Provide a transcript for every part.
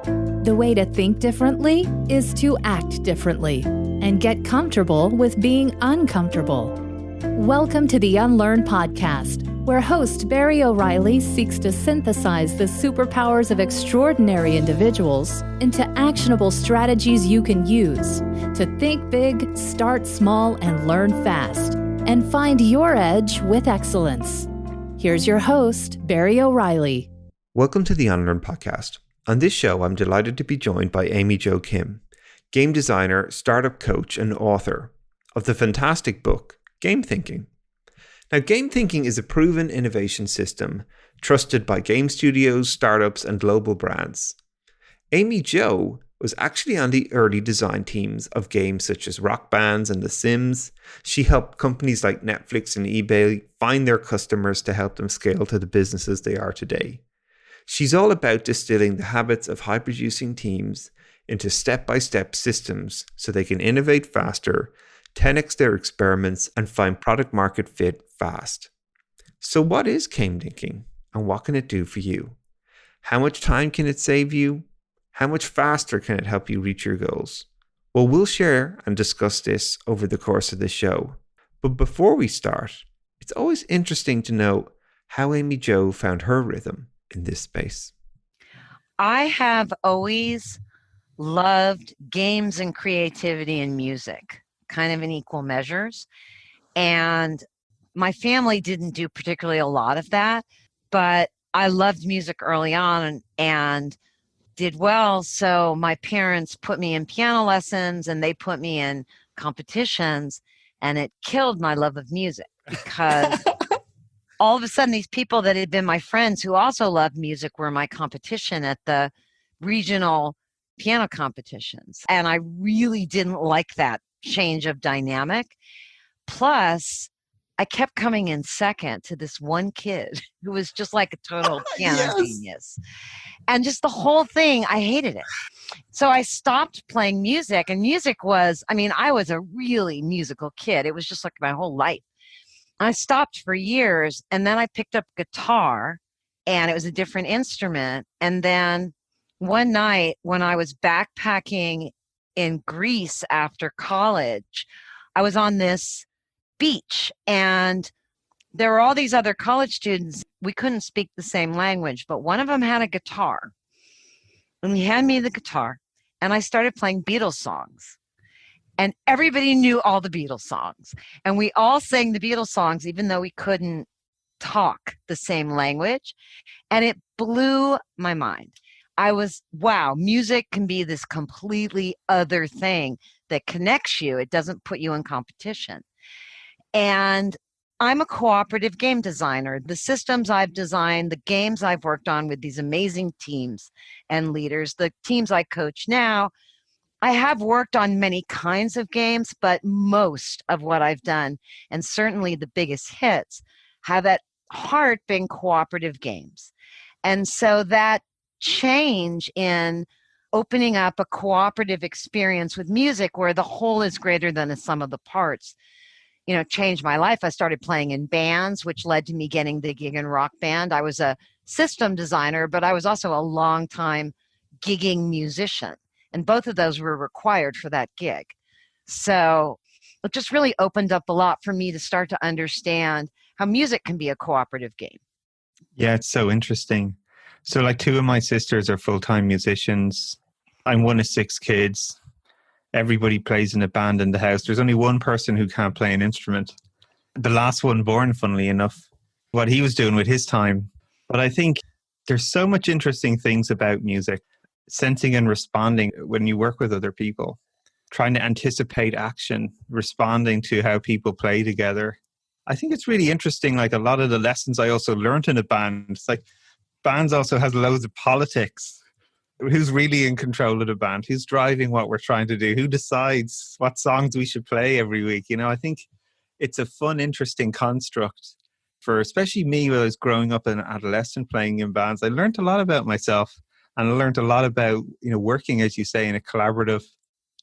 The way to think differently is to act differently and get comfortable with being uncomfortable. Welcome to the Unlearn Podcast, where host Barry O'Reilly seeks to synthesize the superpowers of extraordinary individuals into actionable strategies you can use to think big, start small, and learn fast, and find your edge with excellence. Here's your host, Barry O'Reilly. Welcome to the Unlearn Podcast. On this show, I'm delighted to be joined by Amy Jo Kim, game designer, startup coach, and author of the fantastic book, Game Thinking. Now, game thinking is a proven innovation system trusted by game studios, startups, and global brands. Amy Jo was actually on the early design teams of games such as Rock Bands and The Sims. She helped companies like Netflix and eBay find their customers to help them scale to the businesses they are today. She's all about distilling the habits of high-producing teams into step-by-step systems so they can innovate faster, 10x their experiments, and find product-market fit fast. So what is game thinking, and what can it do for you? How much time can it save you? How much faster can it help you reach your goals? Well, we'll share and discuss this over the course of this show. But before we start, it's always interesting to know how Amy Jo found her rhythm in this space. I have always loved games and creativity and music, kind of in equal measures. And my family didn't do particularly a lot of that, but I loved music early on and did well. So my parents put me in piano lessons and they put me in competitions, and it killed my love of music because all of a sudden these people that had been my friends who also loved music were my competition at the regional piano competitions. And I really didn't like that change of dynamic. Plus, I kept coming in second to this one kid who was just like a total piano genius. And just the whole thing, I hated it. So I stopped playing music, and music was, I was a really musical kid. It was just like my whole life. I stopped for years, and then I picked up guitar, and it was a different instrument. And then one night when I was backpacking in Greece after college, I was on this beach, and there were all these other college students. We couldn't speak the same language, but one of them had a guitar, and he handed me the guitar, and I started playing Beatles songs. And everybody knew all the Beatles songs. And we all sang the Beatles songs, even though we couldn't talk the same language. And it blew my mind. I was, wow, music can be this completely other thing that connects you. It doesn't put you in competition. And I'm a cooperative game designer. The systems I've designed, the games I've worked on with these amazing teams and leaders, the teams I coach now, I have worked on many kinds of games, but most of what I've done, and certainly the biggest hits, have at heart been cooperative games. And so that change in opening up a cooperative experience with music where the whole is greater than the sum of the parts, changed my life. I started playing in bands, which led to me getting the gig in Rock Band. I was a system designer, but I was also a long-time gigging musician. And both of those were required for that gig. So it just really opened up a lot for me to start to understand how music can be a cooperative game. Yeah, it's so interesting. So like two of my sisters are full-time musicians. I'm one of 6 kids. Everybody plays in a band in the house. There's only one person who can't play an instrument. The last one born, funnily enough, what he was doing with his time. But I think there's so much interesting things about music. Sensing and responding when you work with other people, trying to anticipate action, responding to how people play together. I think it's really interesting, like a lot of the lessons I also learned in a band. It's like bands also has loads of politics. Who's really in control of the band? Who's driving what we're trying to do? Who decides what songs we should play every week? I think it's a fun, interesting construct for especially me when I was growing up an adolescent playing in bands. I learned a lot about myself. And I learned a lot about, working, as you say, in a collaborative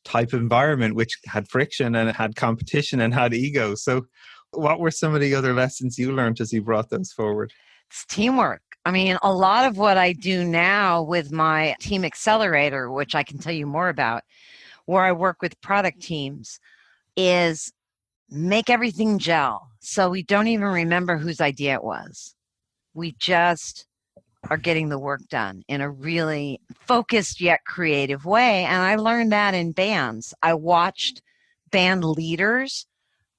type environment, which had friction and it had competition and had ego. So what were some of the other lessons you learned as you brought those forward? It's teamwork. I mean, a lot of what I do now with my Team Accelerator, which I can tell you more about, where I work with product teams, is make everything gel. So we don't even remember whose idea it was. We just are getting the work done in a really focused yet creative way. And I learned that in bands. I watched band leaders.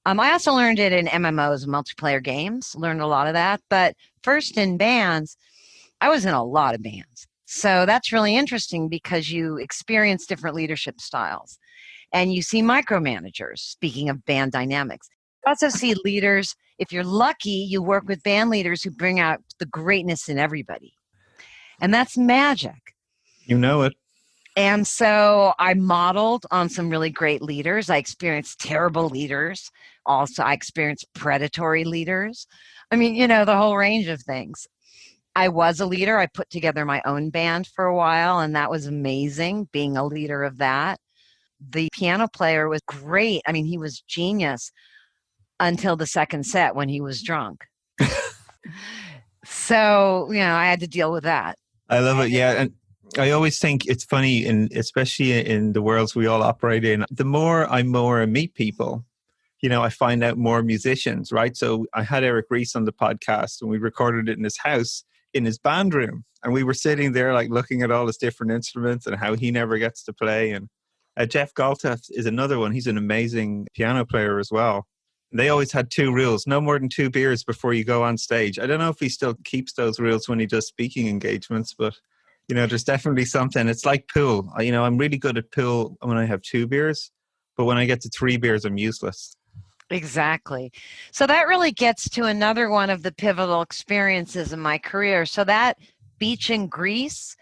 I also learned it in MMOs, multiplayer games, learned a lot of that. But first in bands, I was in a lot of bands. So that's really interesting because you experience different leadership styles and you see micromanagers, speaking of band dynamics. You also see leaders. If you're lucky, you work with band leaders who bring out the greatness in everybody. And that's magic. You know it. And so I modeled on some really great leaders. I experienced terrible leaders. Also, I experienced predatory leaders. I mean, the whole range of things. I was a leader. I put together my own band for a while, and that was amazing, being a leader of that. The piano player was great. I mean, he was genius until the second set when he was drunk. So, I had to deal with that. I love it. Yeah. And I always think it's funny, especially in the worlds we all operate in, the more I meet people, I find out more musicians, right? So I had Eric Rees on the podcast and we recorded it in his house, in his band room. And we were sitting there like looking at all his different instruments and how he never gets to play. And Jeff Galtef is another one. He's an amazing piano player as well. They always had 2 rules, no more than 2 beers before you go on stage. I don't know if he still keeps those rules when he does speaking engagements, but, there's definitely something. It's like pool. I'm really good at pool when I have 2 beers, but when I get to 3 beers, I'm useless. Exactly. So that really gets to another one of the pivotal experiences in my career. So that beach in Greece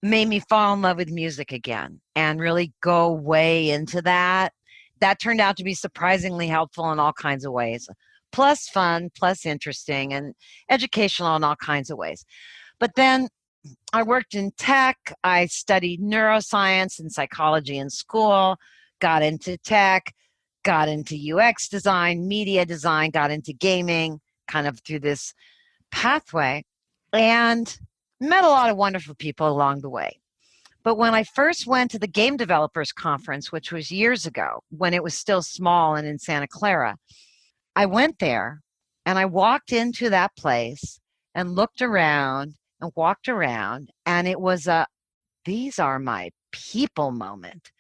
made me fall in love with music again and really go way into that. That turned out to be surprisingly helpful in all kinds of ways, plus fun, plus interesting, and educational in all kinds of ways. But then I worked in tech. I studied neuroscience and psychology in school, got into tech, got into UX design, media design, got into gaming, kind of through this pathway, and met a lot of wonderful people along the way. But when I first went to the Game Developers Conference, which was years ago, when it was still small and in Santa Clara, I went there and I walked into that place and looked around and walked around, and it was these are my people moment.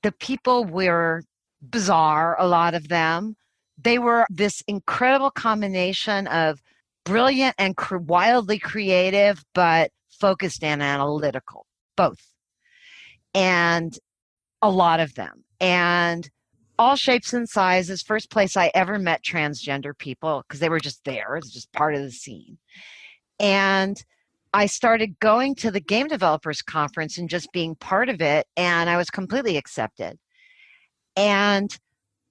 The people were bizarre, a lot of them. They were this incredible combination of brilliant and wildly creative, but focused and analytical. Both. And a lot of them. And all shapes and sizes. First place I ever met transgender people because they were just there. It's just part of the scene. And I started going to the Game Developers Conference and just being part of it. And I was completely accepted. And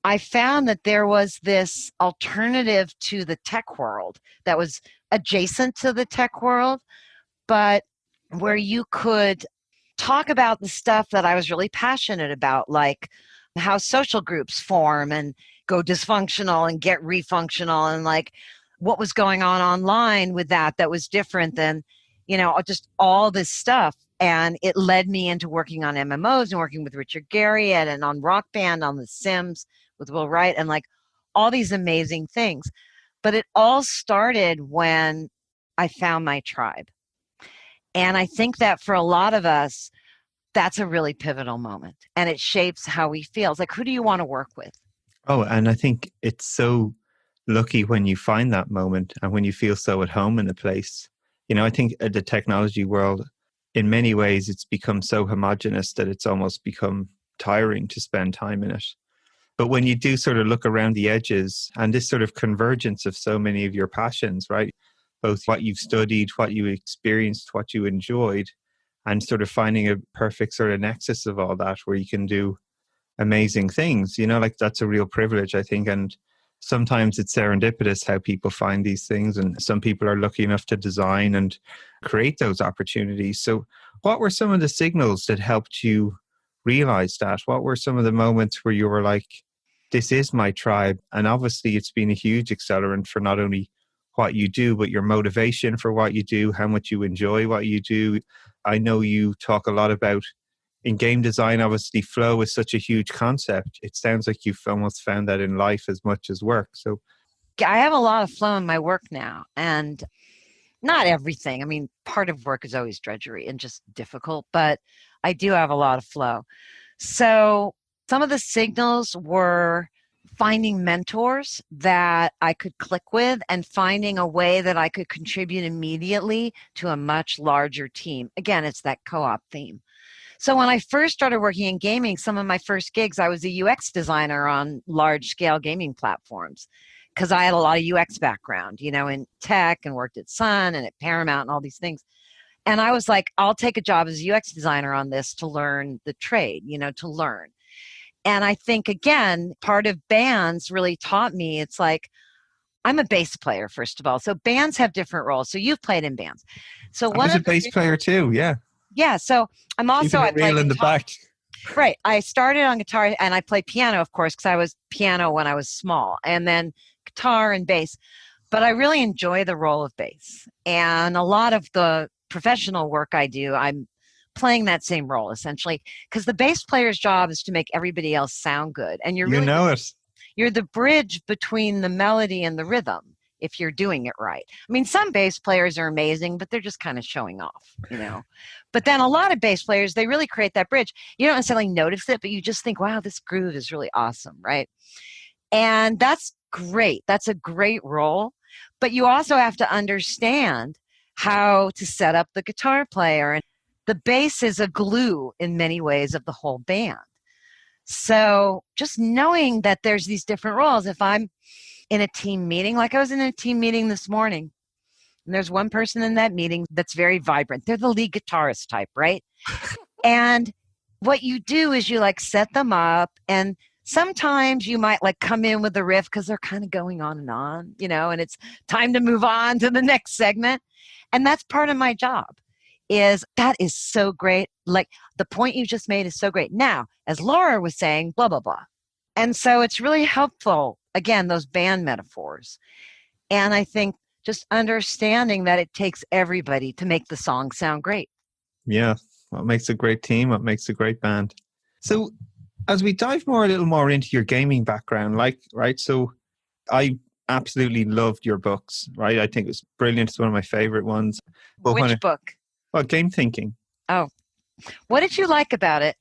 I found that there was this alternative to the tech world that was adjacent to the tech world, but where you could talk about the stuff that I was really passionate about, like how social groups form and go dysfunctional and get refunctional, and like what was going on online with that was different than, just all this stuff. And it led me into working on MMOs and working with Richard Garriott and on Rock Band, on The Sims with Will Wright, and like all these amazing things. But it all started when I found my tribe. And I think that for a lot of us, that's a really pivotal moment. And it shapes how we feel. It's like, who do you want to work with? Oh, and I think it's so lucky when you find that moment and when you feel so at home in a place. I think the technology world, in many ways, it's become so homogenous that it's almost become tiring to spend time in it. But when you do sort of look around the edges and this sort of convergence of so many of your passions, right? Both what you've studied, what you experienced, what you enjoyed, and sort of finding a perfect sort of nexus of all that where you can do amazing things, like that's a real privilege, I think. And sometimes it's serendipitous how people find these things. And some people are lucky enough to design and create those opportunities. So what were some of the signals that helped you realize that? What were some of the moments where you were like, this is my tribe? And obviously it's been a huge accelerant for not only what you do, but your motivation for what you do, how much you enjoy what you do. I know you talk a lot about in game design, obviously flow is such a huge concept. It sounds like you've almost found that in life as much as work. So I have a lot of flow in my work now, and not everything. I mean, part of work is always drudgery and just difficult, but I do have a lot of flow. So some of the signals were finding mentors that I could click with and finding a way that I could contribute immediately to a much larger team. Again, it's that co-op theme. So when I first started working in gaming, some of my first gigs, I was a UX designer on large scale gaming platforms because I had a lot of UX background, in tech and worked at Sun and at Paramount and all these things. And I was like, I'll take a job as a UX designer on this to learn the trade, to learn. And I think, again, part of bands really taught me, it's like, I'm a bass player, first of all. So bands have different roles. So you've played in bands. So I was a bass player too, yeah. Yeah, so I'm also, I play real in the guitar. back. Right. I started on guitar and I play piano, of course, because I was piano when I was small, and then guitar and bass. But I really enjoy the role of bass. And a lot of the professional work I do, I'm playing that same role essentially, because the bass player's job is to make everybody else sound good. And you're you're the bridge between the melody and the rhythm if you're doing it right. I mean, some bass players are amazing, but they're just kind of showing off, But then a lot of bass players, they really create that bridge. You don't necessarily notice it, but you just think, wow, this groove is really awesome, right? And that's great. That's a great role. But you also have to understand how to set up the guitar player. And the bass is a glue in many ways of the whole band. So just knowing that there's these different roles, if I'm in a team meeting, like I was in a team meeting this morning, and there's one person in that meeting that's very vibrant. They're the lead guitarist type, right? And what you do is you set them up, and sometimes you might come in with a riff because they're kind of going on, and it's time to move on to the next segment. And that's part of my job. That is so great. Like the point you just made is so great. Now, as Laura was saying, blah, blah, blah. And so it's really helpful, again, those band metaphors. And I think just understanding that it takes everybody to make the song sound great. Yeah. What makes a great team? What makes a great band? So as we dive a little more into your gaming background, so I absolutely loved your books, right? I think it was brilliant. It's one of my favorite ones. But Which book? Well, Game Thinking. Oh, what did you like about it?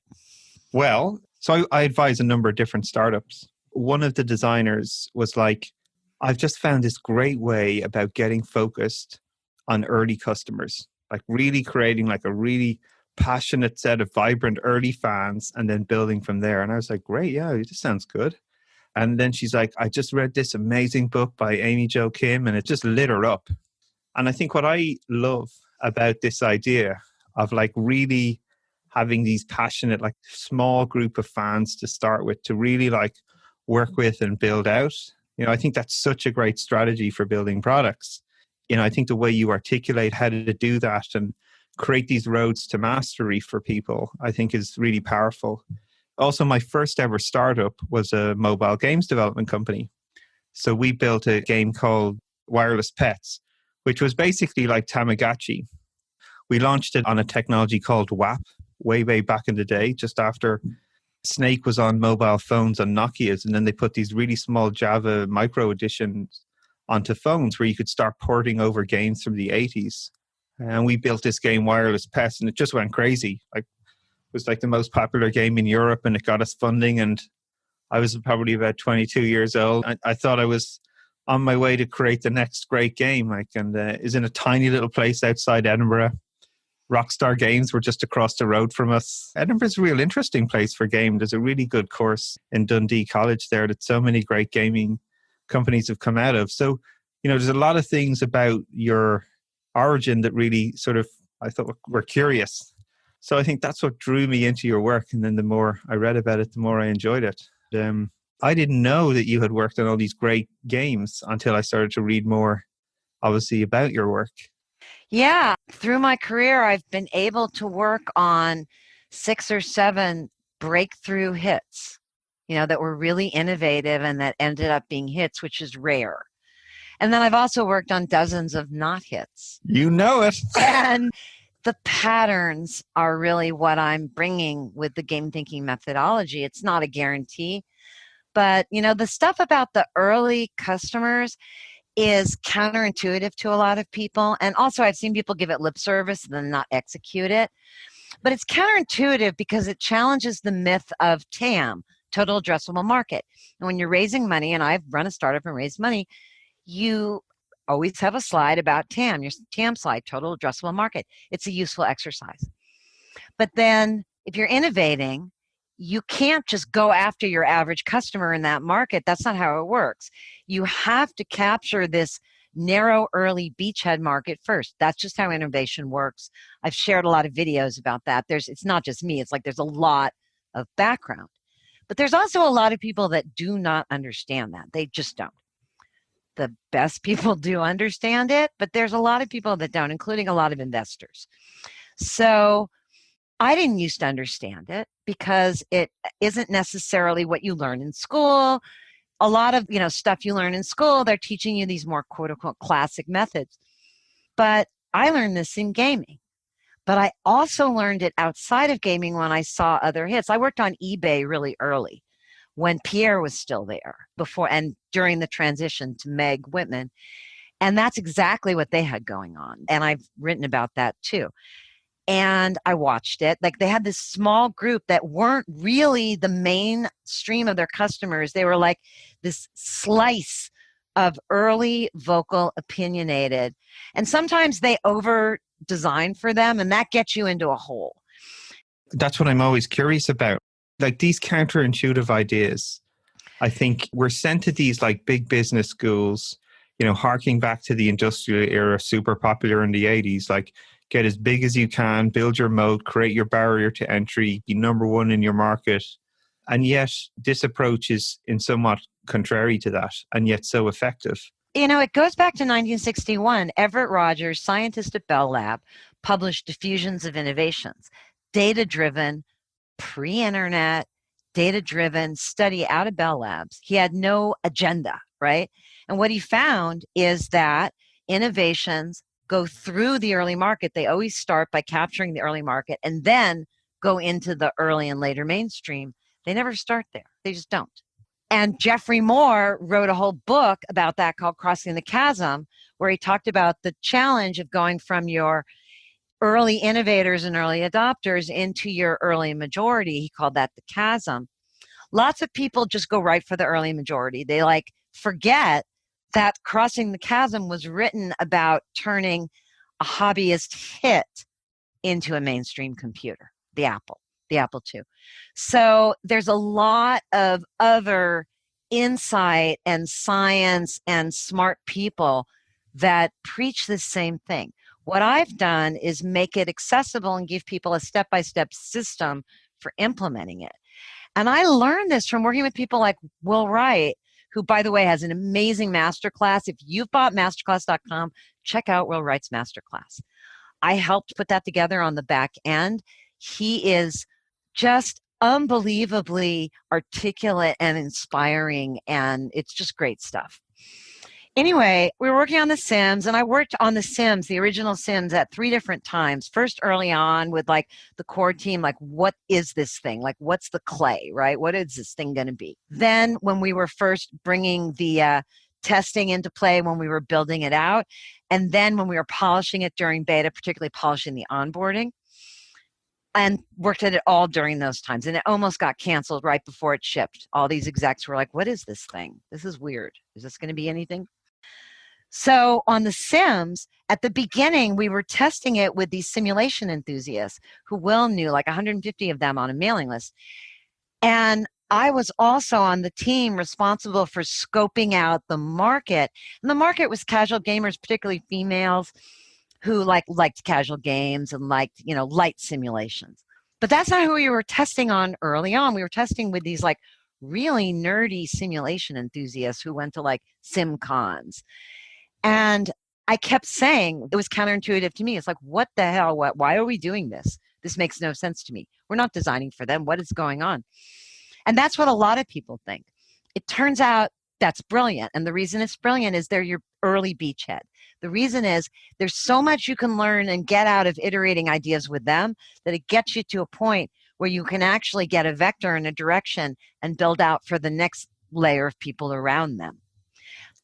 Well, so I advise a number of different startups. One of the designers was like, I've just found this great way about getting focused on early customers, like really creating a really passionate set of vibrant early fans and then building from there. And I was like, great, yeah, this sounds good. And then she's like, I just read this amazing book by Amy Jo Kim, and it just lit her up. And I think what I love about this idea of really having these passionate, small group of fans to start with, to really work with and build out. I think that's such a great strategy for building products. I think the way you articulate how to do that and create these roads to mastery for people, I think is really powerful. Also, my first ever startup was a mobile games development company. So we built a game called Wireless Pets, which was basically like Tamagotchi. We launched it on a technology called WAP way back in the day, just after Snake was on mobile phones on Nokia's, and then they put these really small Java micro editions onto phones where you could start porting over games from the 80s. And we built this game, Wireless Pets, and it just went crazy. It was the most popular game in Europe, and it got us funding. And I was probably about 22 years old. I thought I was on my way to create the next great game. Is in a tiny little place outside Edinburgh. Rockstar Games were just across the road from us. Edinburgh's a real interesting place for game. There's a really good course in Dundee College there that so many great gaming companies have come out of. So, there's a lot of things about your origin that really I thought were curious. So I think that's what drew me into your work. And then the more I read about it, the more I enjoyed it. I didn't know that you had worked on all these great games until I started to read more, obviously, about your work. Yeah. Through my career, I've been able to work on 6 or 7 breakthrough hits, that were really innovative and that ended up being hits, which is rare. And then I've also worked on dozens of not hits. You know it. And the patterns are really what I'm bringing with the game thinking methodology. It's not a guarantee, but the stuff about the early customers is counterintuitive to a lot of people. And also I've seen people give it lip service and then not execute it. But it's counterintuitive because it challenges the myth of TAM, total addressable market. And when you're raising money, and I've run a startup and raised money, you always have a slide about TAM, your TAM slide, total addressable market. It's a useful exercise. But then if you're innovating, you can't just go after your average customer in that market. That's not how it works. You have to capture this narrow early beachhead market first. That's just how innovation works. I've shared a lot of videos about that. It's not just me. It's like there's a lot of background. But there's also a lot of people that do not understand that. They just don't. The best people do understand it, but there's a lot of people that don't, including a lot of investors. So I didn't used to understand it because it isn't necessarily what you learn in school. A lot of, stuff you learn in school, they're teaching you these more quote unquote classic methods. But I learned this in gaming. But I also learned it outside of gaming when I saw other hits. I worked on eBay really early when Pierre was still there before and during the transition to Meg Whitman. And that's exactly what they had going on. And I've written about that too. And I watched it. Like they had this small group that weren't really the main stream of their customers. They were like this slice of early, vocal, opinionated. And sometimes they over design for them, and that gets you into a hole. That's what I'm always curious about. Like these counterintuitive ideas, I think we're sent to these like big business schools, harking back to the industrial era, super popular in the 80s, like get as big as you can, build your moat, create your barrier to entry, be number one in your market. And yet this approach is in somewhat contrary to that, and yet so effective. It goes back to 1961. Everett Rogers, scientist at Bell Lab, published Diffusions of Innovations, data-driven, pre-internet, data-driven study out of Bell Labs. He had no agenda, right? And what he found is that innovations go through the early market. They always start by capturing the early market and then go into the early and later mainstream. They never start there. They just don't. And Jeffrey Moore wrote a whole book about that called Crossing the Chasm, where he talked about the challenge of going from your early innovators and early adopters into your early majority. He called that the chasm. Lots of people just go right for the early majority. They forget that Crossing the Chasm was written about turning a hobbyist hit into a mainstream computer, the Apple II. So there's a lot of other insight and science and smart people that preach the same thing. What I've done is make it accessible and give people a step-by-step system for implementing it. And I learned this from working with people like Will Wright, who, by the way, has an amazing masterclass. If you've bought masterclass.com, check out Will Wright's masterclass. I helped put that together on the back end. He is just unbelievably articulate and inspiring, and it's just great stuff. Anyway, we were working on The Sims, and I worked on The Sims, the original Sims, at 3 different times. First, early on with the core team, what is this thing? What's the clay, right? What is this thing going to be? Then when we were first bringing the testing into play, when we were building it out, and then when we were polishing it during beta, particularly polishing the onboarding, and worked at it all during those times. And it almost got canceled right before it shipped. All these execs were like, what is this thing? This is weird. Is this going to be anything? So on The Sims, at the beginning, we were testing it with these simulation enthusiasts who Will knew, 150 of them on a mailing list. And I was also on the team responsible for scoping out the market. And the market was casual gamers, particularly females, who liked casual games and liked, light simulations. But that's not who we were testing on early on. We were testing with these really nerdy simulation enthusiasts who went to sim cons. And I kept saying, it was counterintuitive to me. It's what the hell? Why are we doing this? This makes no sense to me. We're not designing for them. What is going on? And that's what a lot of people think. It turns out that's brilliant. And the reason it's brilliant is they're your early beachhead. The reason is there's so much you can learn and get out of iterating ideas with them that it gets you to a point where you can actually get a vector and a direction and build out for the next layer of people around them.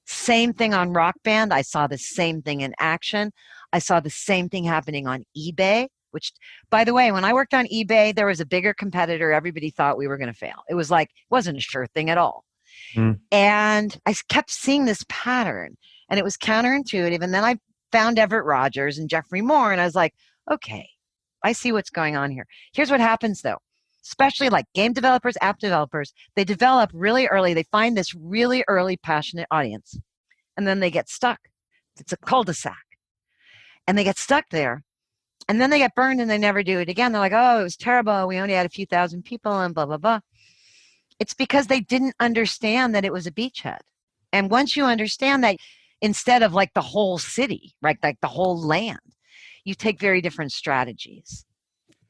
Same thing on Rock Band. I saw the same thing in action. I saw the same thing happening on eBay, which, by the way, when I worked on eBay, there was a bigger competitor. Everybody thought we were going to fail. It was like, it wasn't a sure thing at all. And I kept seeing this pattern, and it was counterintuitive. And then I found Everett Rogers and Jeffrey Moore, and I was like, okay, I see what's going on here. Here's what happens, though. Especially like game developers, app developers, they develop really early. They find this really early passionate audience, and then they get stuck. It's a cul-de-sac, and they get stuck there, and then they get burned, and they never do it again. They're like, oh, it was terrible. We only had a few thousand people, and blah, blah, blah. It's because they didn't understand that it was a beachhead. And once you understand that, instead of like the whole city, right, like the whole land, you take very different strategies.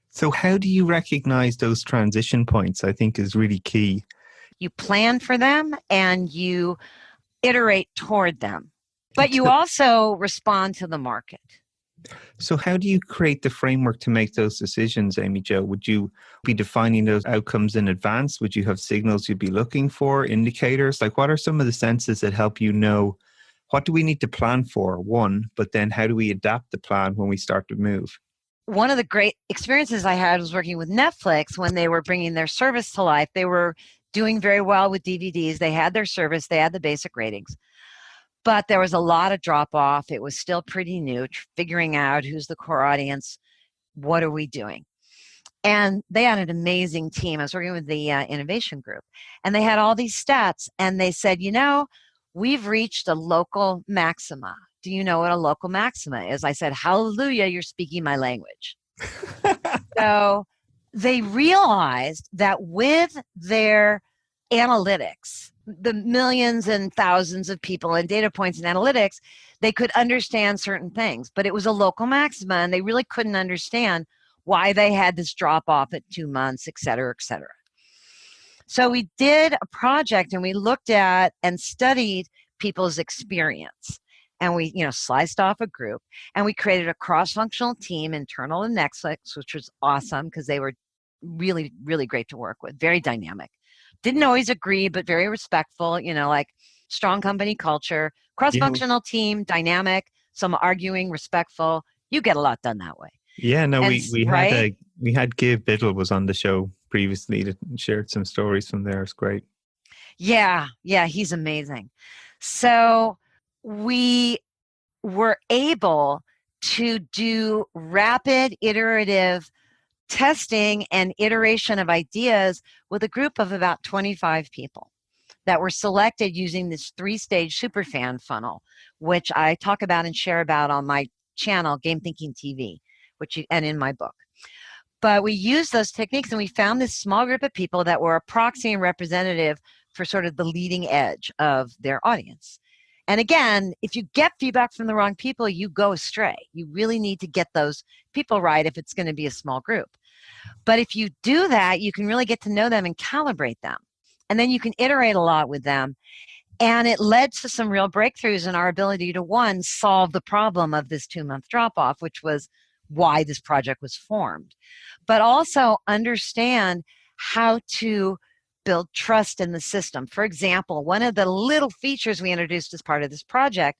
So how do you recognize those transition points? I think is really key. You plan for them and you iterate toward them, but you also respond to the market. So how do you create the framework to make those decisions, Amy Jo? Would you be defining those outcomes in advance? Would you have signals you'd be looking for, indicators? Like what are some of the senses that help you know what do we need to plan for, one, but then how do we adapt the plan when we start to move? One of the great experiences I had was working with Netflix when they were bringing their service to life. They were doing very well with DVDs. They had their service. They had the basic ratings. But there was a lot of drop-off. It was still pretty new, figuring out who's the core audience, what are we doing? And they had an amazing team. I was working with the innovation group. And they had all these stats. And they said, you know, we've reached a local maxima. Do you know what a local maxima is? I said, hallelujah, you're speaking my language. So they realized that with their analytics, the millions and thousands of people and data points and analytics, they could understand certain things, but it was a local maxima and they really couldn't understand why they had this drop off at 2 months, et cetera, et cetera. So we did a project and we looked at and studied people's experience. And we, sliced off a group and we created a cross-functional team internal to Netflix, which was awesome because they were really, really great to work with, very dynamic. Didn't always agree, but very respectful, like strong company culture, cross-functional team, dynamic, some arguing, respectful. You get a lot done that way. Yeah, no, And, we had Gabe Biddle was on the show previously that shared some stories from there. It's great. Yeah, he's amazing. So we were able to do rapid iterative testing and iteration of ideas with a group of about 25 people that were selected using this 3-stage superfan funnel, which I talk about and share about on my channel, Game Thinking TV, and in my book. But we used those techniques and we found this small group of people that were a proxy and representative for sort of the leading edge of their audience. And again, if you get feedback from the wrong people, you go astray. You really need to get those people right if it's going to be a small group. But if you do that, you can really get to know them and calibrate them. And then you can iterate a lot with them. And it led to some real breakthroughs in our ability to, one, solve the problem of this 2-month drop-off, which was why this project was formed, but also understand how to build trust in the system. For example, one of the little features we introduced as part of this project,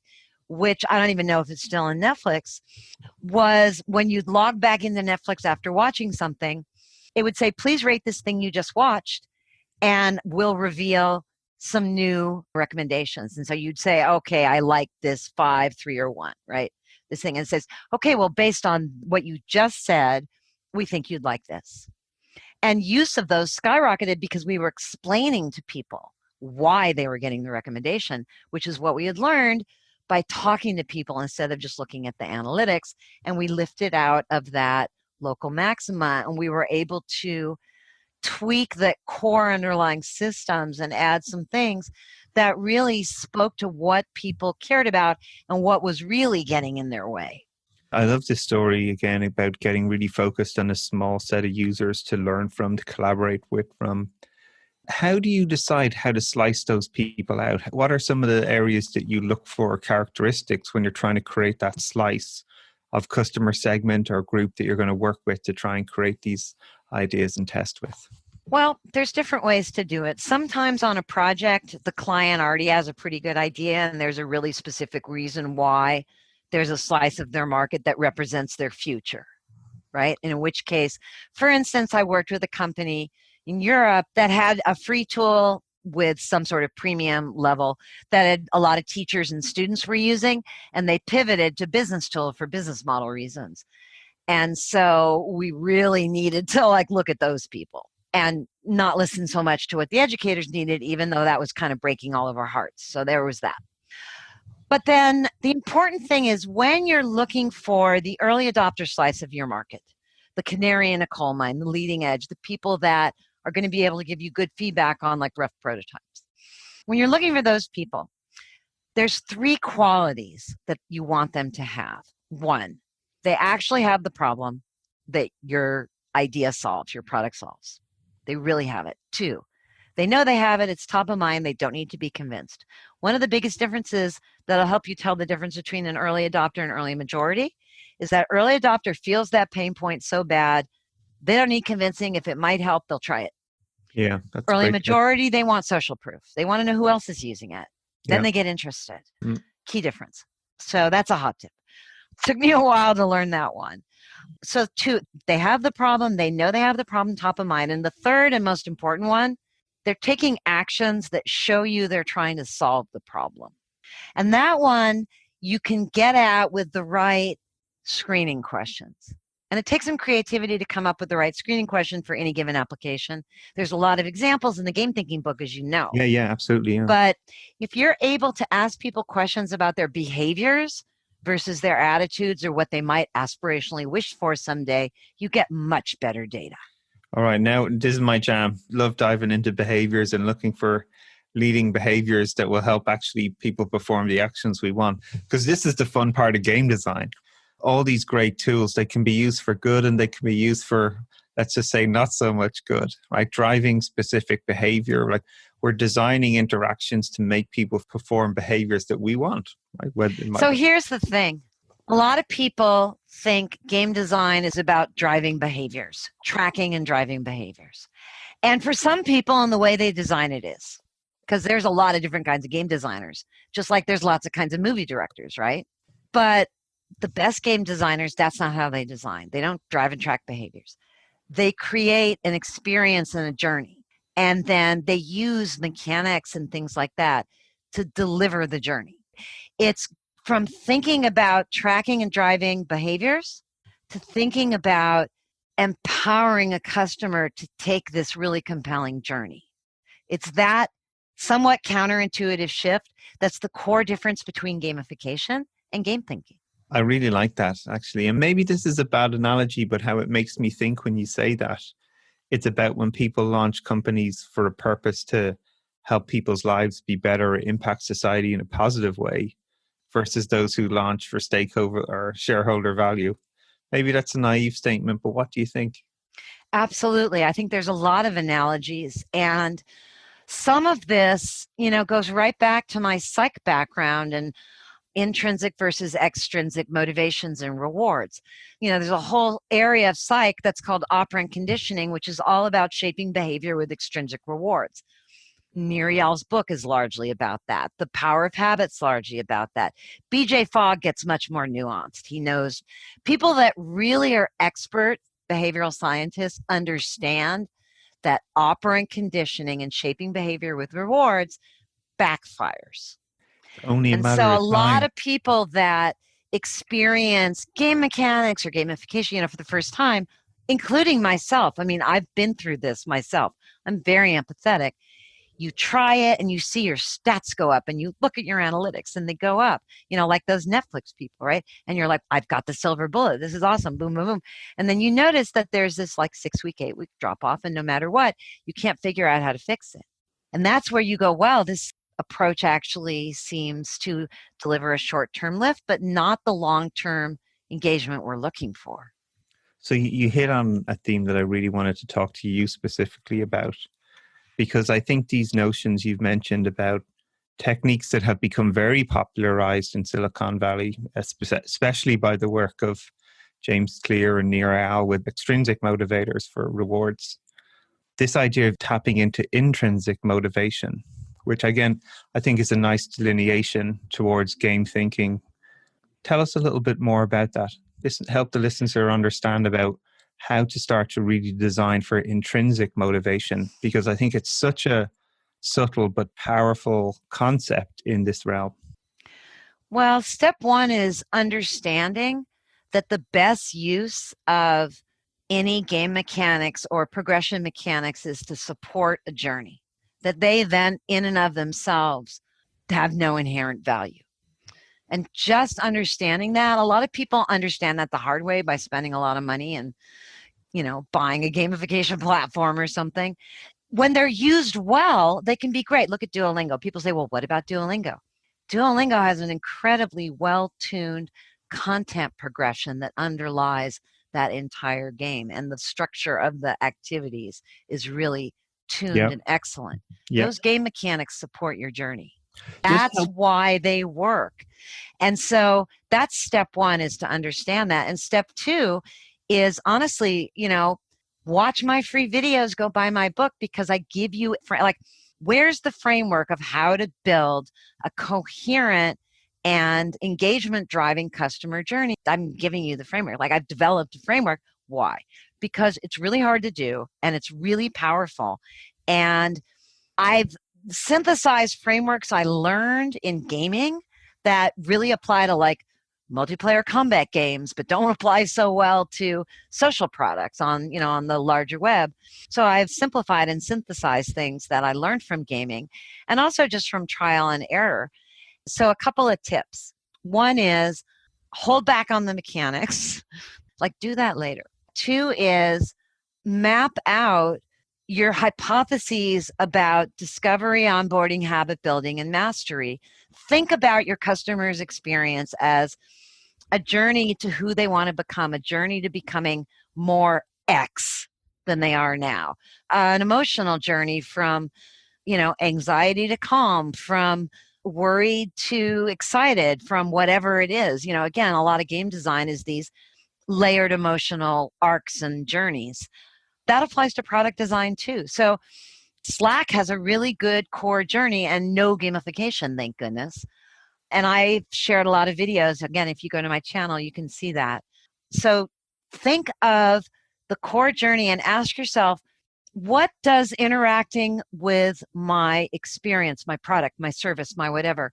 which I don't even know if it's still in Netflix, was when you'd log back into Netflix after watching something, it would say, please rate this thing you just watched, and we'll reveal some new recommendations. And so you'd say, okay, I like this 5, 3, or 1, right? This thing. And it says, okay, well, based on what you just said, we think you'd like this. And use of those skyrocketed because we were explaining to people why they were getting the recommendation, which is what we had learned by talking to people instead of just looking at the analytics. And we lifted out of that local maxima and we were able to tweak the core underlying systems and add some things that really spoke to what people cared about and what was really getting in their way. I love this story again about getting really focused on a small set of users to learn from, to collaborate with from. How do you decide how to slice those people out? What are some of the areas that you look for, characteristics, when you're trying to create that slice of customer segment or group that you're going to work with to try and create these ideas and test with? Well, there's different ways to do it. Sometimes on a project, the client already has a pretty good idea, and there's a really specific reason why there's a slice of their market that represents their future, right? In which case, for instance, I worked with a company in Europe that had a free tool with some sort of premium level that had a lot of teachers and students were using, and they pivoted to business tool for business model reasons. And so we really needed to look at those people and not listen so much to what the educators needed, even though that was kind of breaking all of our hearts. So there was that. But then the important thing is when you're looking for the early adopter slice of your market, the canary in a coal mine, the leading edge, the people that are going to be able to give you good feedback on rough prototypes. When you're looking for those people, there's 3 qualities that you want them to have. 1, they actually have the problem that your idea solves, your product solves. They really have it. 2, they know they have it. It's top of mind. They don't need to be convinced. One of the biggest differences that'll help you tell the difference between an early adopter and early majority is that early adopter feels that pain point so bad, they don't need convincing. If it might help, they'll try it. Yeah. That's Early great. majority, they want social proof. They want to know who else is using it. Then they get interested. Key difference. So that's a hot tip. Took me a while to learn that one. So 2, they have the problem. They know they have the problem top of mind. And the third and most important one, they're taking actions that show you they're trying to solve the problem. And that one you can get at with the right screening questions. And it takes some creativity to come up with the right screening question for any given application. There's a lot of examples in the game thinking book, as you know. Yeah, absolutely. Yeah. But if you're able to ask people questions about their behaviors versus their attitudes or what they might aspirationally wish for someday, you get much better data. All right, now this is my jam. Love diving into behaviors and looking for leading behaviors that will help actually people perform the actions we want. Because this is the fun part of game design. All these great tools, they can be used for good and they can be used for, let's just say, not so much good, right? Driving specific behavior. We're designing interactions to make people perform behaviors that we want, right? So here's the thing. A lot of people think game design is about driving behaviors, tracking and driving behaviors. And for some people, in the way they design it is, because there's a lot of different kinds of game designers, just like there's lots of kinds of movie directors, right? But the best game designers, that's not how they design. They don't drive and track behaviors. They create an experience and a journey. And then they use mechanics and things like that to deliver the journey. It's from thinking about tracking and driving behaviors to thinking about empowering a customer to take this really compelling journey. It's that somewhat counterintuitive shift that's the core difference between gamification and game thinking. I really like that, actually. And maybe this is a bad analogy, but how it makes me think when you say that, it's about when people launch companies for a purpose to help people's lives be better, impact society in a positive way, versus those who launch for stakeholder or shareholder value. Maybe that's a naive statement, but what do you think? Absolutely. I think there's a lot of analogies. And some of this, goes right back to my psych background and intrinsic versus extrinsic motivations and rewards. There's a whole area of psych that's called operant conditioning, which is all about shaping behavior with extrinsic rewards. Muriel's book is largely about that. The Power of Habit's largely about that. BJ Fogg gets much more nuanced. He knows people that really are expert behavioral scientists understand that operant conditioning and shaping behavior with rewards backfires. Only a and matter so of a lot time. of people that experience game mechanics or gamification, for the first time, including myself. I've been through this myself. I'm very empathetic. You try it and you see your stats go up and you look at your analytics and they go up, like those Netflix people, right? And you're like, I've got the silver bullet. This is awesome. Boom, boom, boom. And then you notice that there's this 6-week, 8-week drop off. And no matter what, you can't figure out how to fix it. And that's where you go, well, this approach actually seems to deliver a short-term lift, but not the long-term engagement we're looking for. So you hit on a theme that I really wanted to talk to you specifically about. because I think these notions you've mentioned about techniques that have become very popularized in Silicon Valley, especially by the work of James Clear and Nir Eyal with extrinsic motivators for rewards. This idea of tapping into intrinsic motivation, which again, I think is a nice delineation towards game thinking. Tell us a little bit more about that. Help the listener understand about how to start to really design for intrinsic motivation, because I think it's such a subtle but powerful concept in this realm. Well, step one is understanding that the best use of any game mechanics or progression mechanics is to support a journey, that they then in and of themselves have no inherent value. And just understanding that, a lot of people understand that the hard way by spending a lot of money and, buying a gamification platform or something. When they're used well, they can be great. Look at Duolingo. People say, well, what about Duolingo? Duolingo has an incredibly well-tuned content progression that underlies that entire game. And the structure of the activities is really tuned and excellent. Those game mechanics support your journey. That's why they work. And so that's step one, is to understand that. And step two is honestly, watch my free videos, go buy my book, because I give you where's the framework of how to build a coherent and engagement driving customer journey. I'm giving you the framework. I've developed a framework. Why? Because it's really hard to do and it's really powerful. And I've synthesized frameworks I learned in gaming that really apply to multiplayer combat games, but don't apply so well to social products on the larger web. So I've simplified and synthesized things that I learned from gaming and also just from trial and error. So a couple of tips. One is hold back on the mechanics, do that later. Two is map out your hypotheses about discovery, onboarding, habit building, and mastery. Think about your customer's experience as a journey to who they want to become, a journey to becoming more X than they are now, an emotional journey from, anxiety to calm, from worried to excited, from whatever it is. Again, a lot of game design is these layered emotional arcs and journeys. That applies to product design too. So Slack has a really good core journey and no gamification, thank goodness. And I've shared a lot of videos. Again, if you go to my channel, you can see that. So think of the core journey and ask yourself, what does interacting with my experience, my product, my service, my whatever,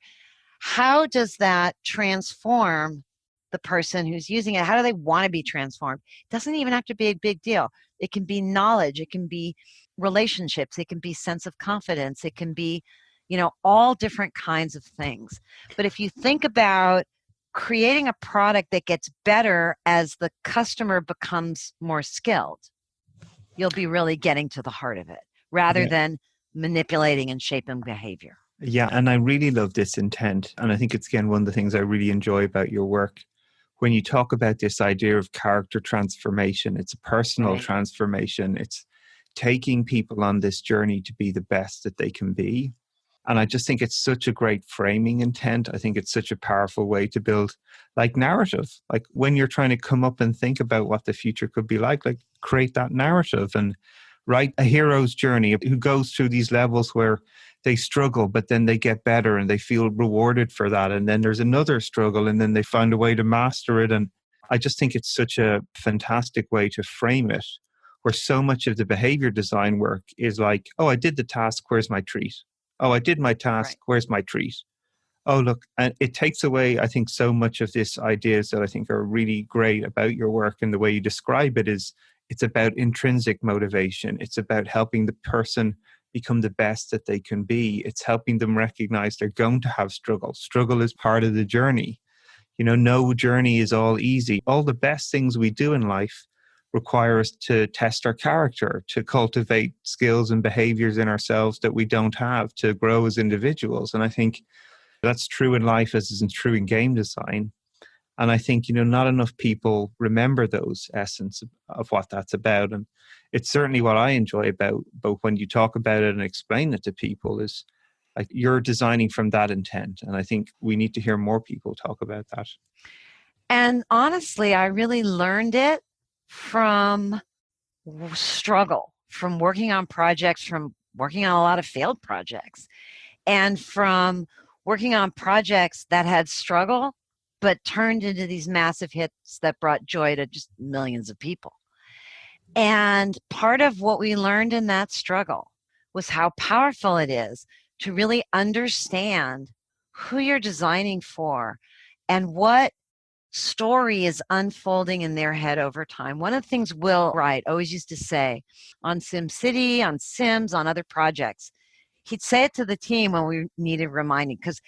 how does that transform the person who's using it? How do they want to be transformed? It doesn't even have to be a big deal. It can be knowledge. It can be relationships. It can be sense of confidence. It can be, all different kinds of things. But if you think about creating a product that gets better as the customer becomes more skilled, you'll be really getting to the heart of it rather than manipulating and shaping behavior. Yeah, and I really love this intent. And I think it's, again, one of the things I really enjoy about your work. When you talk about this idea of character transformation, it's a personal transformation. It's taking people on this journey to be the best that they can be. And I just think it's such a great framing intent. I think it's such a powerful way to build narrative. When you're trying to come up and think about what the future could be like create that narrative and write a hero's journey who goes through these levels where they struggle, but then they get better and they feel rewarded for that. And then there's another struggle and then they find a way to master it. And I just think it's such a fantastic way to frame it, where so much of the behavior design work is oh, I did the task, where's my treat? Oh, I did my task, where's my treat? Oh, look, and it takes away, I think, so much of this ideas that I think are really great about your work, and the way you describe it is it's about intrinsic motivation. It's about helping the person become the best that they can be. It's helping them recognize they're going to have struggle. Struggle is part of the journey. No journey is all easy. All the best things we do in life require us to test our character, to cultivate skills and behaviors in ourselves that we don't have, to grow as individuals. And I think that's true in life as is true in game design. And I think, not enough people remember those essence of what that's about. And it's certainly what I enjoy about when you talk about it and explain it to people is like you're designing from that intent. And I think we need to hear more people talk about that. And honestly, I really learned it from struggle, from working on projects, from working on a lot of failed projects, and from working on projects that had struggle but turned into these massive hits that brought joy to just millions of people. And part of what we learned in that struggle was how powerful it is to really understand who you're designing for and what story is unfolding in their head over time. One of the things Will Wright always used to say on SimCity, on Sims, on other projects, he'd say it to the team when we needed reminding, because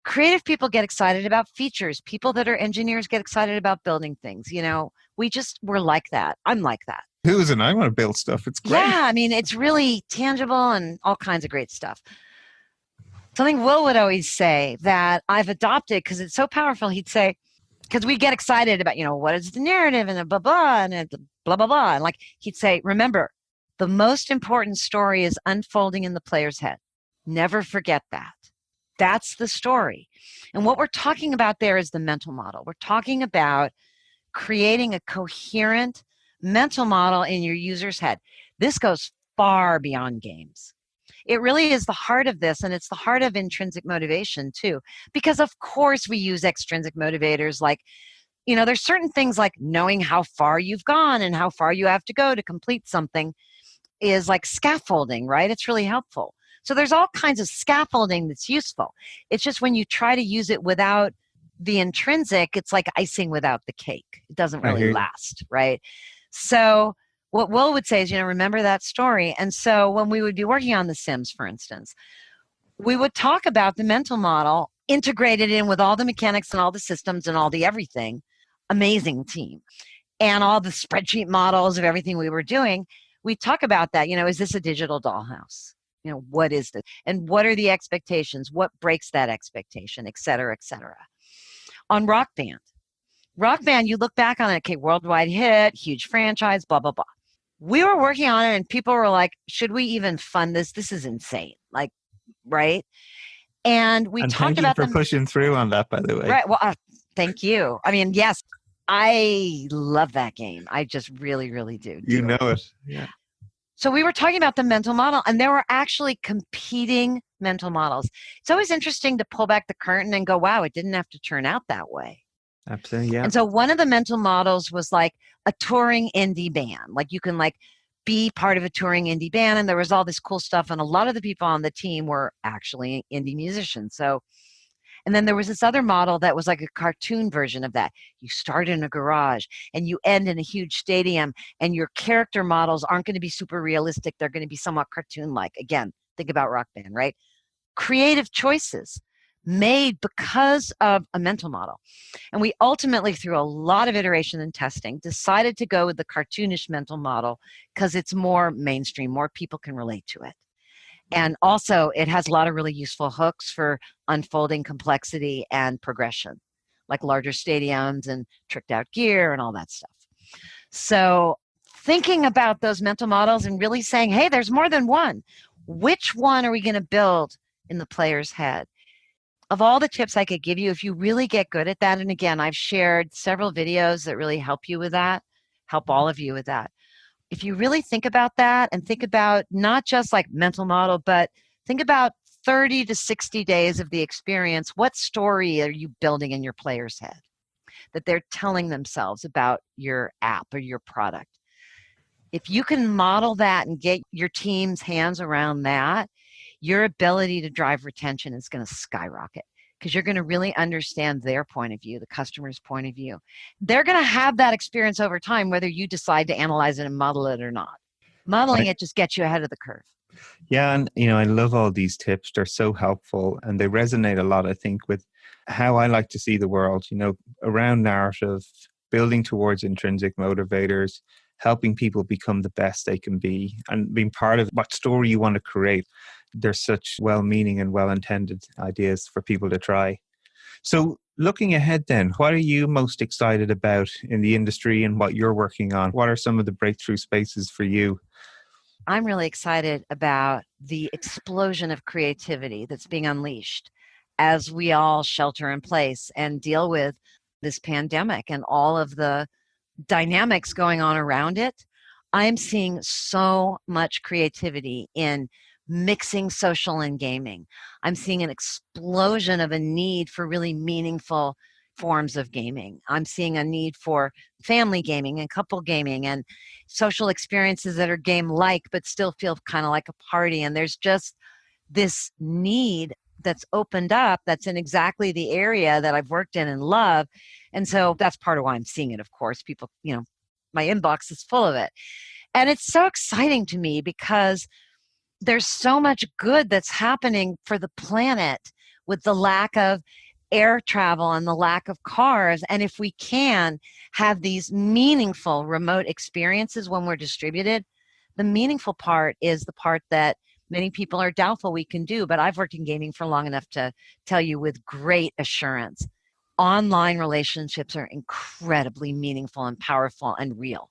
creative people get excited about features. People that are engineers get excited about building things. We're like that. I'm like that. Who isn't? I want to build stuff. It's great. Yeah, I mean, it's really tangible and all kinds of great stuff. Something Will would always say that I've adopted because it's so powerful. He'd say, because we get excited about, what is the narrative and blah, blah, and blah, blah, blah. And like he'd say, remember, the most important story is unfolding in the player's head. Never forget that. That's the story. And what we're talking about there is the mental model. We're talking about creating a coherent mental model in your user's head. This goes far beyond games. It really is the heart of this, and it's the heart of intrinsic motivation too. Because of course we use extrinsic motivators like, there's certain things like knowing how far you've gone and how far you have to go to complete something is like scaffolding, right? It's really helpful. So there's all kinds of scaffolding that's useful. It's just when you try to use it without the intrinsic, it's like icing without the cake. It doesn't really last, right? So what Will would say is, remember that story. And so when we would be working on The Sims, for instance, we would talk about the mental model integrated in with all the mechanics and all the systems and all the everything. Amazing team. And all the spreadsheet models of everything we were doing. We talk about that, is this a digital dollhouse? What is this? And what are the expectations? What breaks that expectation, et cetera, et cetera. On Rock Band, you look back on it, okay, worldwide hit, huge franchise, blah, blah, blah. We were working on it and people were like, should we even fund this? This is insane. Like, right? And we talked about thank you for pushing through on that, by the way. Right. Well, thank you. I mean, yes, I love that game. I just really, really do. You know it. Yeah. So we were talking about the mental model, and there were actually competing mental models. It's always interesting to pull back the curtain and go, wow, it didn't have to turn out that way. Absolutely, yeah. And so one of the mental models was like a touring indie band. Like you can be part of a touring indie band, and there was all this cool stuff, and a lot of the people on the team were actually indie musicians. So, and then there was this other model that was like a cartoon version of that. You start in a garage and you end in a huge stadium, and your character models aren't going to be super realistic. They're going to be somewhat cartoon-like. Again, think about Rock Band, right? Creative choices made because of a mental model. And we ultimately, through a lot of iteration and testing, decided to go with the cartoonish mental model because it's more mainstream, more people can relate to it. And also, it has a lot of really useful hooks for unfolding complexity and progression, like larger stadiums and tricked out gear and all that stuff. So thinking about those mental models and really saying, hey, there's more than one. Which one are we going to build in the player's head? Of all the tips I could give you, if you really get good at that, and again, I've shared several videos that really help you with that, help all of you with that. If you really think about that and think about not just like mental model, but think about 30 to 60 days of the experience, what story are you building in your player's head that they're telling themselves about your app or your product? If you can model that and get your team's hands around that, your ability to drive retention is going to skyrocket because you're going to really understand their point of view, the customer's point of view. They're going to have that experience over time, whether you decide to analyze it and model it or not. Modeling it just gets you ahead of the curve. Yeah, and I love all these tips. They're so helpful and they resonate a lot, I think, with how I like to see the world, around narrative, building towards intrinsic motivators, helping people become the best they can be, and being part of what story you want to create. There's such well-meaning and well-intended ideas for people to try. So Looking ahead then, what are you most excited about in the industry and what you're working on? What are some of the breakthrough spaces for you? I'm really excited about the explosion of creativity that's being unleashed as we all shelter in place and deal with this pandemic and all of the dynamics going on around it. I'm seeing so much creativity in mixing social and gaming. I'm seeing an explosion of a need for really meaningful forms of gaming. I'm seeing a need for family gaming and couple gaming and social experiences that are game like but still feel kind of like a party. And there's just this need that's opened up that's in exactly the area that I've worked in and love. And so that's part of why I'm seeing it, of course. People, my inbox is full of it. And it's so exciting to me because there's so much good that's happening for the planet with the lack of air travel and the lack of cars. And if we can have these meaningful remote experiences when we're distributed, the meaningful part is the part that many people are doubtful we can do. But I've worked in gaming for long enough to tell you with great assurance, online relationships are incredibly meaningful and powerful and real.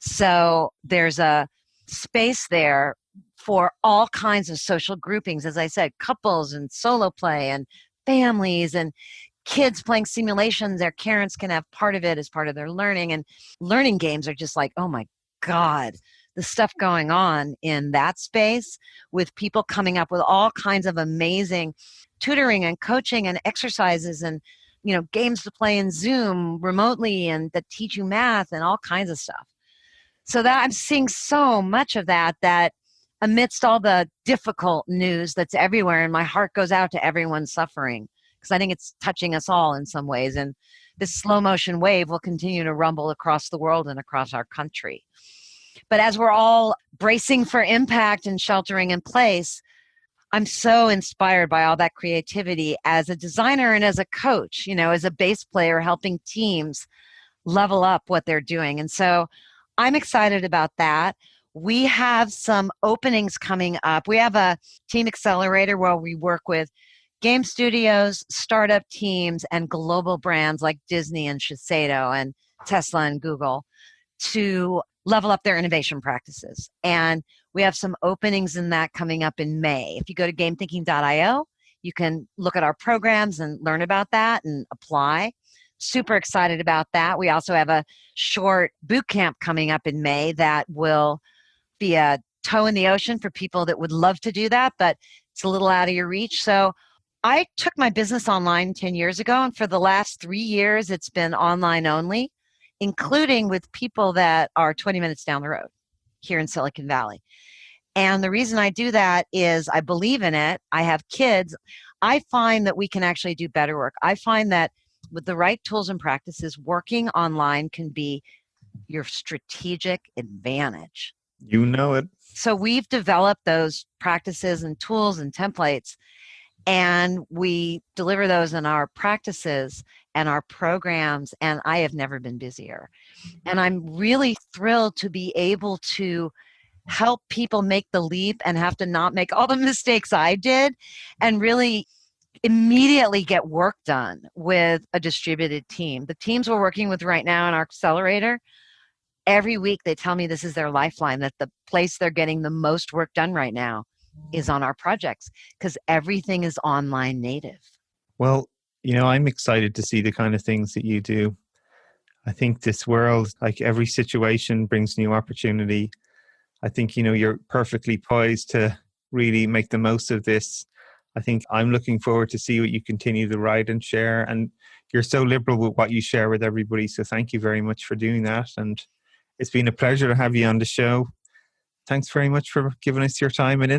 So there's a space there for all kinds of social groupings, as I said, couples and solo play and families and kids playing simulations. Their parents can have part of it as part of their learning. And learning games are just like, oh my God, the stuff going on in that space with people coming up with all kinds of amazing tutoring and coaching and exercises and games to play in Zoom remotely and that teach you math and all kinds of stuff. So that I'm seeing so much of that amidst all the difficult news that's everywhere, and my heart goes out to everyone suffering because I think it's touching us all in some ways. And this slow motion wave will continue to rumble across the world and across our country. But as we're all bracing for impact and sheltering in place, I'm so inspired by all that creativity as a designer and as a coach, as a bass player helping teams level up what they're doing. And so I'm excited about that. We have some openings coming up. We have a Team Accelerator where we work with game studios, startup teams, and global brands like Disney and Shiseido and Tesla and Google to level up their innovation practices. And we have some openings in that coming up in May. If you go to gamethinking.io, you can look at our programs and learn about that and apply. Super excited about that. We also have a short boot camp coming up in May that will be a toe in the ocean for people that would love to do that, but it's a little out of your reach. So I took my business online 10 years ago, and for the last 3 years, it's been online only, including with people that are 20 minutes down the road here in Silicon Valley. And the reason I do that is I believe in it. I have kids. I find that we can actually do better work. I find that with the right tools and practices, working online can be your strategic advantage. You know it. So we've developed those practices and tools and templates, and we deliver those in our practices and our programs, and I have never been busier. And I'm really thrilled to be able to help people make the leap and have to not make all the mistakes I did and really immediately get work done with a distributed team. The teams we're working with right now in our accelerator, every week they tell me this is their lifeline, that the place they're getting the most work done right now is on our projects because everything is online native. Well, I'm excited to see the kind of things that you do. I think this world, like every situation, brings new opportunity. I think, you're perfectly poised to really make the most of this. I think I'm looking forward to see what you continue to write and share. And you're so liberal with what you share with everybody. So thank you very much for doing that. And it's been a pleasure to have you on the show. Thanks very much for giving us your time and